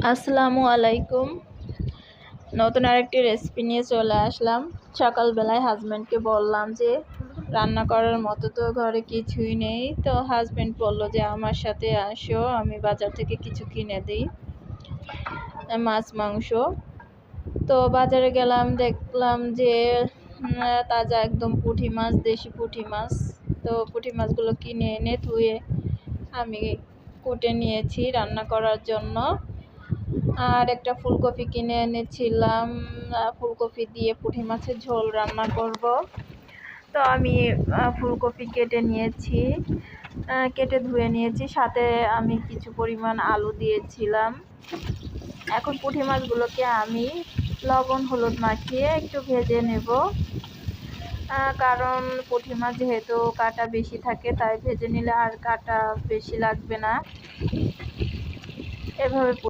আসসালামু আলাইকুম। নতুন আরেকটি রেসিপি নিয়ে চলে আসলাম। সকালবেলায় হাজব্যান্ডকে বললাম যে রান্না করার মতো তো ঘরে কিছুই নেই, তো হাজব্যান্ড বলল যে আমার সাথে আসো, আমি বাজার থেকে কিছু কিনে দিই, মাছ মাংস। তো বাজারে গেলাম, দেখলাম যে তাজা একদম পুঁটি মাছ, দেশি পুঁটি মাছ। তো পুঁটি মাছগুলো কিনে এনে ধুয়ে আমি কুটে নিয়েছি রান্না করার জন্য। আর একটা ফুলকপি কিনে এনেছিলাম, ফুলকপি দিয়ে পুঁটি মাছের ঝোল রান্না করব। তো আমি ফুলকপি কেটে নিয়েছি, কেটে ধুয়ে নিয়েছি, সাথে আমি কিছু পরিমাণ আলু দিয়েছিলাম। এখন পুঁটি মাছগুলোকে আমি লবণ হলুদ মাখিয়ে একটু ভেজে নেব, কারণ পুঁটি মাছ যেহেতু কাঁটা বেশি থাকে, তাই ভেজে নিলে আর কাঁটা বেশি লাগবে না। এভাবে